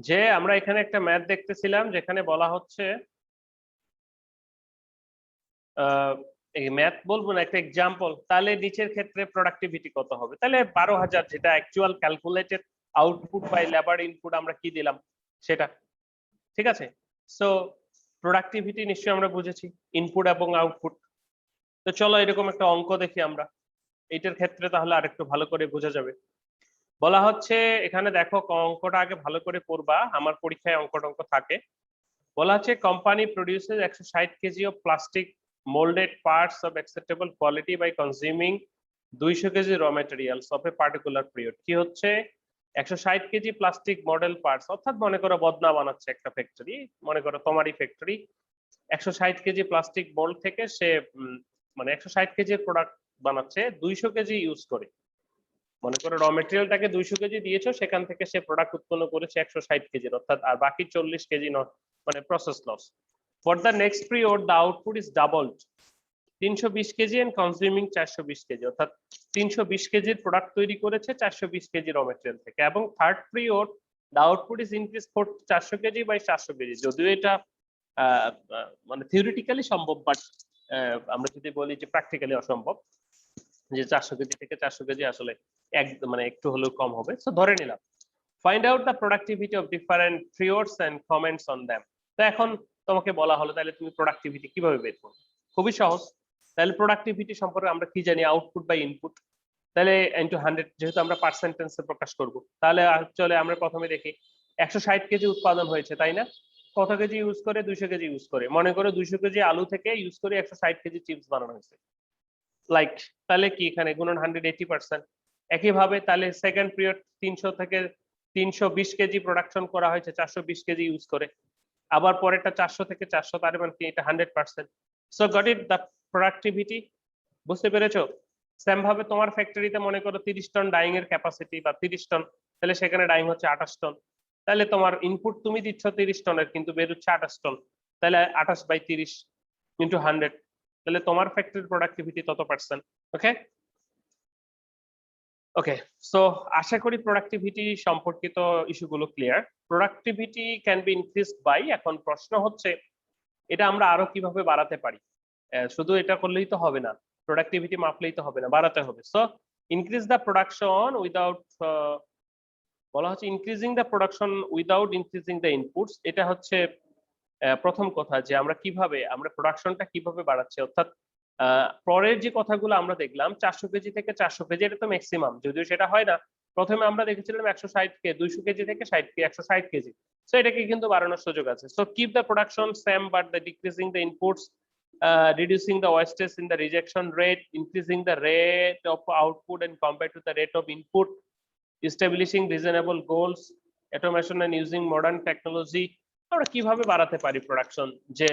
যে আমরা এখানে একটা ম্যাথ দেখতেছিলাম যেখানে বলা হচ্ছে এই ম্যাথ বলবো না, একটা এক্সাম্পল, তাহলে নিচের ক্ষেত্রে প্রোডাক্টিভিটি কত হবে, তাহলে 12,000 যেটা actual calculated output by labour input আমরা কি দিলাম সেটা। ঠিক আছে, সো প্রোডাক্টিভিটি নিশ্চয়ই আমরা বুঝেছি, ইনপুট এবং আউটপুট। তো চলো এরকম একটা অঙ্ক দেখি আমরা এইটার ক্ষেত্রে, তাহলে আরেকটু ভালো করে বোঝা যাবে। বলা হচ্ছে এখানে দেখো, অঙ্কটা আগে ভালো করে পড়বা, আমার পরীক্ষায় অঙ্ক টঙ্ক থাকে। বলা হচ্ছে company produces 160 KG of plastic molded parts of acceptable quality by consuming 200 KG র materials of a particular period. কি হচ্ছে, 160 কেজি প্লাস্টিক মডেল পার্টস, অর্থাৎ মনে করো বদনা বানাচ্ছে একটা ফ্যাক্টরি, মনে করো তোমারই ফ্যাক্টরি, 160 কেজি প্লাস্টিক মোল্ড থেকে সে মানে 160 কেজির প্রোডাক্ট বানাচ্ছে 200 কেজি ইউজ করে। মনে করো র মেটেরিয়ালটাকে 200 কেজি দিয়েছো, সেখান থেকে সে প্রোডাক্ট উৎপন্ন করেছে 160 কেজির, অর্থাৎ আর বাকি 40 কেজি মানে process loss. For the next period the output is doubled 320 kg and consuming 420 kg, অর্থাৎ 320 কেজির প্রোডাক্ট তৈরি করেছে 420 কেজি র মেটেরিয়াল থেকে। এবং third period the output is increase for 400 kg by 400 kg. যদিও এটা মানে থিওরিটিক্যালি সম্ভব, বাট আমরা যদি বলি যে প্র্যাকটিক্যালি অসম্ভব, যে 400 কেজি থেকে 400 কেজি আসলে মানে একটু হলেও কম হবে। সো ধরে নিলাম find out the productivity of different periods and comments on them. তো এখন তোমাকে বলা হলো তাহলে তুমি প্রোডাক্টিভিটি কিভাবে বের করবে। খুবই সহজ। তাহলে প্রোডাক্টিভিটি সম্পর্কে আমরা কি জানি, আউটপুট বাই ইনপুট, তাহলে ইনটু 100, যেহেতু আমরা পার্সেন্টেজে প্রকাশ করব, তাহলে চলে আমরা প্রথমে দেখি 160 কেজি উৎপাদন হয়েছে, তাই না? কত কেজি ইউজ করে? 200 কেজি ইউজ করে। মনে করো 200 কেজি আলু থেকে ইউজ করে 160 কেজি চিপস বানানো হয়েছে, লাইক, তাহলে কি এখানে গুণন 180%। একইভাবে তাহলে সেকেন্ড পিরিয়ড 300 থেকে 320 কেজি প্রোডাকশন করা হয়েছে 420 কেজি ইউজ করে, আবার পরেরটা 400 থেকে 400, তার মানে কি এটা 100%। So got it, the productivity. বুঝতে পেরেছো? সেম ভাবে তোমার ফ্যাক্টরিতে মনে করো 30 টন ডাইং এর ক্যাপাসিটি বা 30 টন, তাহলে সেখানে ডাইং হচ্ছে 28 টন, তাহলে তোমার ইনপুট তুমি দিচ্ছ 30 টনের কিন্তু বের হচ্ছে 28 টন, তাহলে 28/30 ইন্টু 100, তাহলে তোমার ফ্যাক্টরির প্রোডাক্টিভিটি তত পার্সেন্ট। ওকে ওকে, সো আশা করি প্রোডাক্টিভিটি সম্পর্কিত ইস্যুগুলো clear. Productivity can be increased by, এখন প্রশ্ন হচ্ছে এটা আমরা আরো কিভাবে বাড়াতে পারি। শুধু এটা করলেই তো হবে না, প্রোডাক্টিভিটি মাপলেই তো হবে না, বাড়াতে হবে। So increase the production without, বলা হচ্ছে increasing the production without increasing the inputs. এটা হচ্ছে প্রথম কথা, যে আমরা কিভাবে আমরা প্রোডাকশনটা কিভাবে বাড়াচ্ছি, অর্থাৎ পরের যে কথাগুলো আমরা দেখলাম 400 কেজি থেকে 400 কেজি, এটা তো ম্যাক্সিমাম, যদিও সেটা হয় না। প্রথমে আমরা দেখেছিলাম 160 কে 200 কেজি থেকে 160 কেজি, সো এটাকে কিন্তু বাড়ানোর সুযোগ আছে। So keep the production same but the decreasing the inputs, reducing the wastage in the rejection rate, increasing the rate of output and compared to the rate of input, establishing reasonable goals, automation and using modern technology। আমরা কিভাবে বাড়াতে পারি production, যে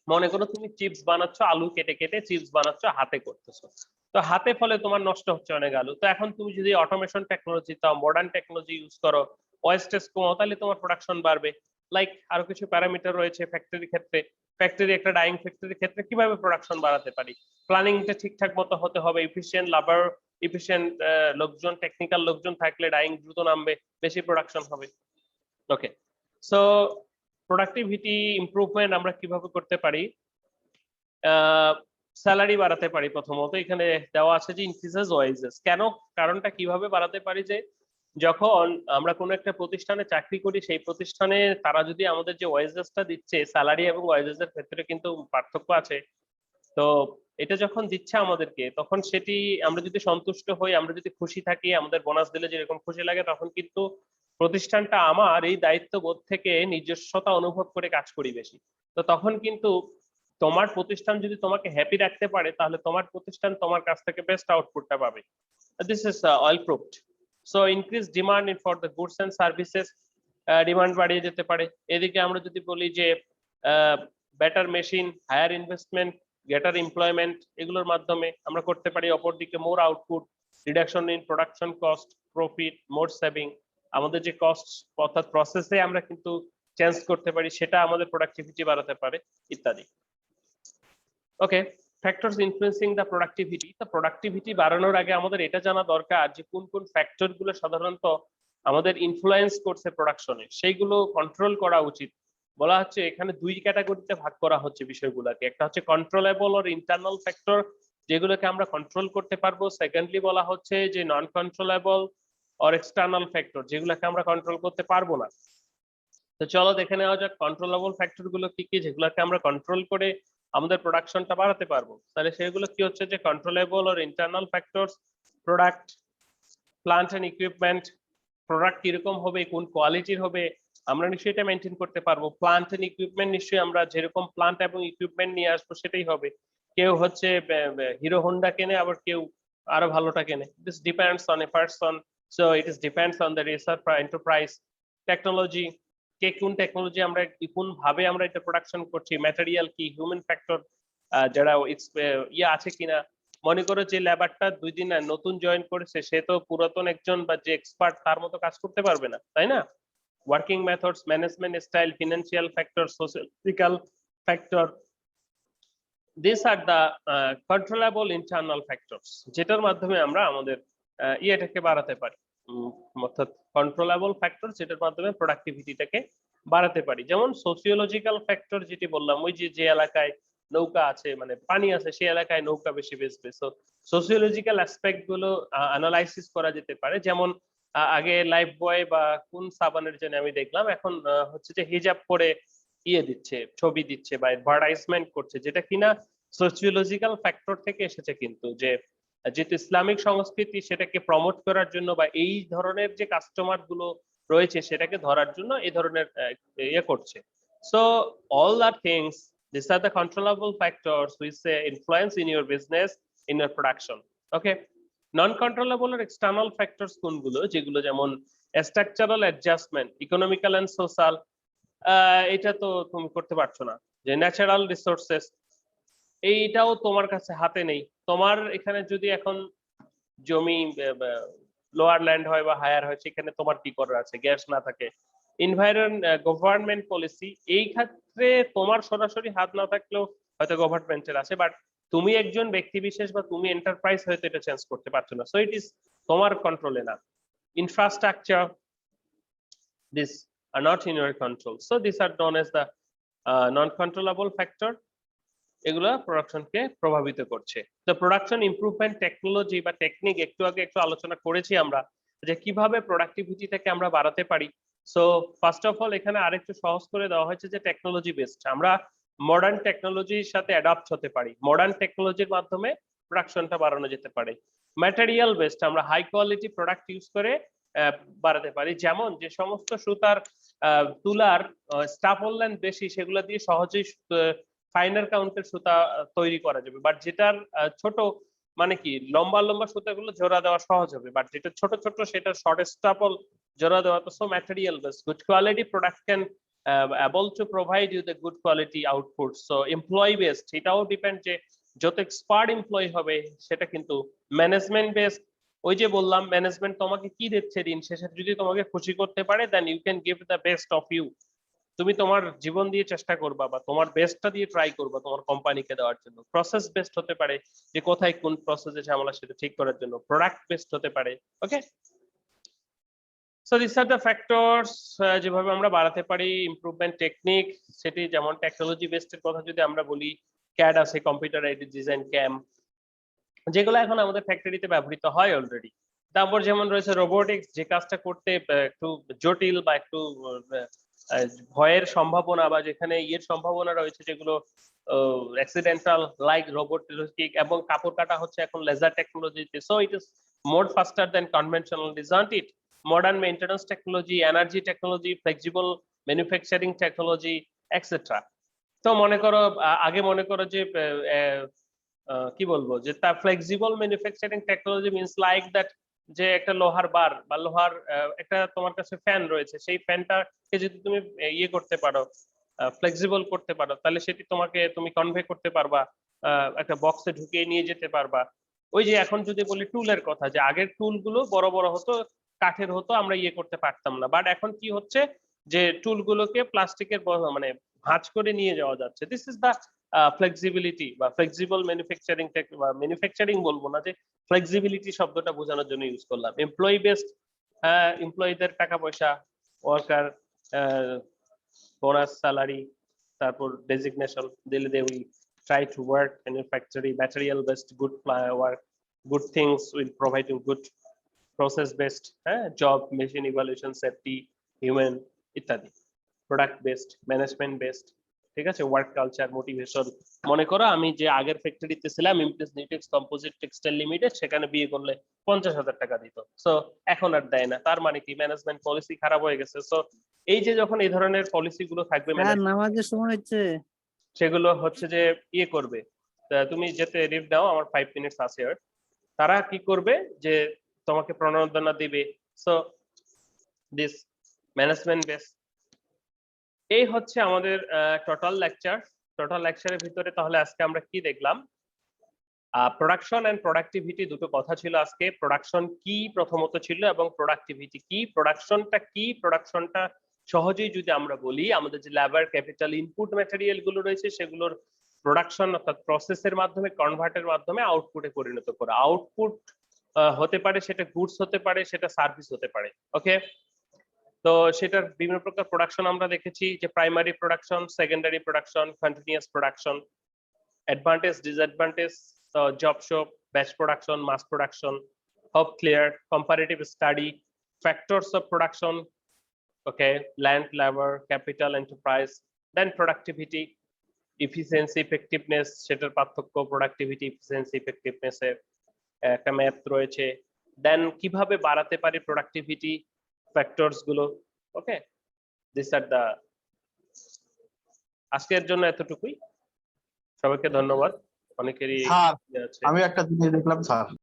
মনে করো তুমি chips বানাচ্ছ, আলু কেটে কেটে চিপস বানাচ্ছ, হাতে করতেছো, তো হাতে ফলে তোমার নষ্ট হচ্ছে অনেক আলু। তো এখন তুমি যদি অটোমেশন টেকনোলজি তাও মডার্ন টেকনোলজি ইউজ করো, ওয়েস্টেজ কমাও, তাহলে তোমার প্রোডাকশন বাড়বে। লাইক আরো কিছু প্যারামিটার রয়েছে ফ্যাক্টরির ক্ষেত্রে, ফ্যাক্টরি একটা ডাইং ফ্যাক্টরির ক্ষেত্রে কিভাবে প্রোডাকশন বাড়াতে পারি। প্ল্যানিংটা ঠিকঠাক মতো হতে হবে, এফিশিয়েন্ট লাবার, এফিশিয়েন্ট লোকজন, টেকনিক্যাল লোকজন থাকলে ডাইং দ্রুত নামবে, বেশি প্রোডাকশন হবে। ওকে, সো প্রোডাক্টিভিটি ইমপ্রুভমেন্ট আমরা কিভাবে করতে পারি। স্যালারি বাড়াতে পারি প্রথমত, এখানে দেওয়া আছে যে ইনক্রিজেস ওয়েজেস। কেন, কারণটা কিভাবে বাড়াতে পারি, যে যখন আমরা কোনো একটা প্রতিষ্ঠানে চাকরি করি, সেই প্রতিষ্ঠানে তারা যদি আমাদের যে ওয়েজেসটা দিচ্ছে, স্যালারি এবং ওয়েজেস এর ক্ষেত্রে কিন্তু পার্থক্য আছে। তো এটা যখন দিচ্ছে আমাদেরকে, তখন সেটি আমরা যদি সন্তুষ্ট হই, আমরা যদি খুশি থাকি, আমাদের বোনাস দিলে যেরকম খুশি লাগে, তখন কিন্তু প্রতিষ্ঠানটা আমার এই দায়িত্ববোধ থেকে নিজস্বতা অনুভব করে কাজ করি বেশি। তো তখন কিন্তু তোমার প্রতিষ্ঠান যদি তোমাকে হ্যাপি রাখতে পারে, তাহলে তোমার প্রতিষ্ঠান তোমার কাছ থেকে বেস্ট আউটপুটটা পাবে। This is all proved. So increase demand for the goods and services, demand বাড়িয়ে যেতে পারে। এদিকে আমরা যদি বলি যে better machine, higher investment, greater employment, এগুলোর মাধ্যমে আমরা করতে পারি। অপরদিকে more output, reduction in production cost, profit, more saving, আমাদের যে কস্ট অর্থাৎ প্রসেসে আমরা কিন্তু চেঞ্জ করতে পারি, সেটা আমাদের প্রোডাক্টিভিটি বাড়াতে পারে, ইত্যাদি। ওকে, ফ্যাক্টরস ইনফ্লুয়েন্সিং দ্য প্রোডাক্টিভিটি। তো প্রোডাক্টিভিটি বাড়ানোর আগে আমাদের এটা জানা দরকার যে কোন কোন ফ্যাক্টর গুলো সাধারণত আমাদের ইনফ্লুয়েন্স করছে প্রোডাকশনে, সেইগুলো কন্ট্রোল করা উচিত। বলা হচ্ছে এখানে দুই ক্যাটাগরিতে ভাগ করা হচ্ছে বিষয়গুলোকে, একটা হচ্ছে কন্ট্রোলেবল অর ইন্টারনাল ফ্যাক্টর, যেগুলোকে আমরা কন্ট্রোল করতে পারবো। সেকেন্ডলি বলা হচ্ছে যে নন কন্ট্রোলেবল অর এক্সটার্নাল ফ্যাক্টর, যেগুলোকে আমরা কন্ট্রোল করতে পারবো না। তো চলো দেখে নেওয়া যাক কন্ট্রোলেবল ফ্যাক্টর গুলো কি কি, যেগুলোকে আমরা কন্ট্রোল করে আমাদের প্রোডাকশনটা বাড়াতে পারবো। তাহলে সেগুলো কি হচ্ছে যে controllable or internal factors, product, plant and equipment, product কিরকম হবে, কোন কোয়ালিটির হবে, আমরা নিশ্চয়ই এটা মেনটেন করতে পারবো। প্লান্ট এন্ড ইকুইপমেন্ট নিশ্চয়ই আমরা যেরকম প্লান্ট এবং ইকুইপমেন্ট নিয়ে আসবো সেটাই হবে। কেউ হচ্ছে হিরো হোন্ডা কেনে, আবার কেউ আরো ভালোটা কেনে। This depends on a person, so it is depends on the research enterprise. Technology, কে কোন টেকনোলজি আমরা কোন ভাবে আমরা এটা প্রোডাকশন করছি, ম্যাটেরিয়াল কি, হিউম্যান ফ্যাক্টর যারা ইয়ে আছে কিনা। মনে করো যে লেবারটা 2 দিন নতুন জয়েন করেছে, সে তো পুরাতন একজন বা যে এক্সপার্ট তার মতো কাজ করতে পারবে না, তাই না? Working methods, management style, financial factor, social factor, this are the controllable internal factors, যেটার মাধ্যমে আমরা আমাদের ইয়েটাকে বাড়াতে পারি, অর্থাৎ কন্ট্রোলেবল ফ্যাক্টর যেটার মাধ্যমে প্রোডাক্টিভিটিটাকে বাড়াতে পারি। যেমন সোসিওলজিক্যাল ফ্যাক্টর যেটি বললাম, ওই যে যে এলাকায় নৌকা আছে মানে পানি আছে সেই এলাকায় নৌকা বেশি বেচবে। সো সোসিওলজিক্যাল অ্যাসপেক্ট গুলো অ্যানালাইসিস করা যেতে পারে। যেমন আগে লাইফ বয় বা কোন সাবানের জন্য আমি দেখলাম এখন হচ্ছে যে হিজাব পরে ইয়ে দিচ্ছে, ছবি দিচ্ছে বা অ্যাডভার্টাইজমেন্ট করছে, যেটা কিনা সোসিওলজিক্যাল ফ্যাক্টর থেকে এসেছে। কিন্তু যে যেহেতু ইসলামিক সংস্কৃতি সেটাকে প্রমোট করার জন্য বা এই ধরনের যে কাস্টমার গুলো রয়েছে সেটাকে ধরার জন্য এই ধরনের ইয়ে করছে। So all the things, this are the controllable factors which influence in your business, in your production. Okay, non controllable are external factors কোনগুলো, যেগুলো যেমন structural adjustment, economical and social, এটা তো তুমি করতে পারছো না। যে ন্যাচারাল রিসোর্সেস, এইটাও তোমার কাছে হাতে নেই। তোমার এখানে যদি এখন জমি লোয়ার ল্যান্ড হয় বা হায়ার হয়, সেখানে তোমার কি করার আছে, গ্যাস না থাকে। গভর্নমেন্ট পলিসি, এই ক্ষেত্রে তোমার সরাসরি হাত না থাকলেও হয়তো গভর্নমেন্টের আছে, বাট তুমি একজন ব্যক্তি বিশেষ বা তুমি এন্টারপ্রাইজ হয়তো এটা চেঞ্জ করতে পারছো না। সো ইট ইজ তোমার কন্ট্রোলে না। Infrastructure, this are not in your control, so these are known as the non-controllable factor, এগুলা প্রোডাকশনকে প্রভাবিত করছে। তো প্রোডাকশন ইমপ্রুভমেন্ট টেকনোলজি বা টেকনিক একটু আগে একটু আলোচনা করেছি আমরা, যে কিভাবে প্রোডাক্টিভিটিটাকে আমরা বাড়াতে পারি। সো ফার্স্ট অফ অল এখানে আরেকটু সহজ করে দেওয়া হয়েছে যে টেকনোলজি বেসড আমরা মডার্ন টেকনোলজির সাথে অ্যাডাপ্ট হতে পারি, মডার্ন টেকনোলজির মাধ্যমে প্রোডাকশনটা বাড়ানো যেতে পারে। ম্যাটেরিয়াল বেসড আমরা হাই কোয়ালিটি প্রোডাক্ট ইউজ করে বাড়াতে পারি। যেমন যে সমস্ত সুতার তুলার স্টাপল লেন্থ বেশি, সেগুলো দিয়ে সহজেই ফাইনার কাউন্টের সুতা তৈরি করা যাবে, বাট যেটার ছোট মানে কি লম্বা লম্বা সুতাগুলো জোড়া দেওয়া সহজ হবে, বাট যেটা ছোট ছোট সেটা শর্ট স্টাপল জোড়া দেওয়া। তো so material based good quality product can able to provide you the good quality output. So employee based, এটাও ডিপেন্ড যে যত এক্সপার্ট এমপ্লয়ি হবে সেটা কিন্তু। ম্যানেজমেন্ট বেসড, ওই যে বললাম ম্যানেজমেন্ট তোমাকে কি দিচ্ছে দিন শেষে, যদি তোমাকে খুশি করতে পারে then you can give the best of you. তুমি তোমার জীবন দিয়ে চেষ্টা করবা বা তোমার বেস্টটা দিয়ে ট্রাই করবা তোমার কোম্পানিকে দেওয়ার জন্য। প্রসেস বেসড হতে পারে, যে কোথায় কোন প্রসেসে ঝামেলা সেটা ঠিক করার জন্য। প্রোডাক্ট বেসড হতে পারে। Okay, so this are the factors যেভাবে আমরা বাড়াতে পারি। ইমপ্রুভমেন্ট টেকনিক, সেটি যেমন টেকনোলজি বেসড এর কথা যদি আমরা বলি, ক্যাড আছে, কম্পিউটার এইডেড ডিজাইন, ক্যাম, যেগুলো এখন আমাদের ফ্যাক্টরিতে ব্যবহৃত হয় অলরেডি। তারপর যেমন রয়েছে রোবোটিক্স, যে কাজটা করতে একটু জটিল বা একটু ভয়ের সম্ভাবনা বা যেখানে ইয়ের সম্ভাবনা রয়েছে, যেগুলো অ্যাক্সিডেন্টাল, লাইক রোবোটিক, এবং কাপড় কাটা হচ্ছে এখন লেজার টেকনোলজিতে। So it is more faster than conventional, isn't it? Modern maintenance technology, energy technology, flexible manufacturing technology, etcetera. তো মনে করো আগে মনে করো যে কি বলবো, যে তার flexible manufacturing technology means like that, যে একটা লোহার বার বা লোহার একটা তোমার কাছে ফ্যান রয়েছে, সেই ফ্যানটাকে যদি তুমি ইয়ে করতে পারো, ফ্লেক্সিবল করতে পারো, তাহলে সেটি তোমাকে তুমি কনভে করতে পারবা, একটা বক্সে ঢুকিয়ে নিয়ে যেতে পারবা। ওই যে এখন যদি বলি টুলের কথা, যে আগের টুল গুলো বড় বড় হতো, কাঠের হতো, আমরা ইয়ে করতে পারতাম না, বাট এখন কি হচ্ছে যে টুল গুলোকে প্লাস্টিকের মানে ভাঁজ করে নিয়ে যাওয়া যাচ্ছে। দিস ইজ দা ফ্লেক্সিবিলিটি বা ফ্লেক্সিবল ম্যানুফ্যাকচারিং ম্যানুফ্যাকচারিং বলবো না, যে ফ্লেক্সিবিলিটি শব্দটা বোঝানোর জন্য ইউজ করলাম। এমপ্লয়ি বেসড, হ্যাঁ, এমপ্লয়ীদের টাকা পয়সা, ওয়ার্কার বোনাস, স্যালারি, তারপর ডেজিগনেশন দিলে they will try to work in a factory, material based good work, good things will provide you good process based job, machine evaluation, safety, human ইত্যাদি, product based, management based, ঠিক আছে, work culture, motivation. মনে করো আমি যে আগের ফ্যাক্টরিতে ছিলাম ইমপ্রেস নিউটেক্স কম্পোজিট টেক্সটাইল লিমিটেড, সেখানে বিয়ে করলে 50,000 টাকা দিত, সো এখন আর দেয় না। তার মানে কি ম্যানেজমেন্ট পলিসি খারাপ হয়ে গেছে। সো এই যে যখন এই ধরনের পলিসি গুলো থাকবে নামাজের সময় হচ্ছে, সেগুলো হচ্ছে যে ইয়ে করবে। তুমি যেতে লিভ দাও, আমার 5 মিনিটস আছে। আর তারা কি করবে যে তোমাকে প্রণোদনা দিবে। So this management base. এই হচ্ছে আমাদের টোটাল লেকচার। টোটাল লেকচারের ভিতরে তাহলে আজকে আমরা কি দেখলাম? প্রোডাকশন এন্ড প্রোডাক্টিভিটি দুটো কথা ছিল আজকে। প্রোডাকশন কি প্রথমত ছিল এবং প্রোডাক্টিভিটি কি। প্রোডাকশনটা কি? প্রোডাকশনটা সহজেই যদি আমরা বলি, আমাদের যে লেবার, ক্যাপিটাল, ইনপুট ম্যাটেরিয়াল গুলো রয়েছে সেগুলোর প্রোডাকশন অর্থাৎ প্রসেসের মাধ্যমে, কনভার্টের মাধ্যমে আউটপুটে পরিণত করা। আউটপুট হতে পারে সেটা গুডস হতে পারে, সেটা সার্ভিস হতে পারে। ওকে, তো সেটার বিভিন্ন প্রকার প্রোডাকশন আমরা দেখেছি, যে primary production, secondary production, continuous production, advantage, disadvantage, job shop, batch production, mass production, hope clear, comparative study, factors of production, okay, land, labour, capital, enterprise, then productivity, efficiency, effectiveness, সেটার পার্থক্য, productivity, efficiency, effectiveness এর একটা math রয়েছে। দেন কিভাবে বাড়াতে পারি productivity, factors গুলো। ওকে, this are দা, আজকের জন্য এতটুকুই। সবাইকে ধন্যবাদ। অনেকেরই স্যার আছে। আমি একটা জিনিস দেখলাম স্যার।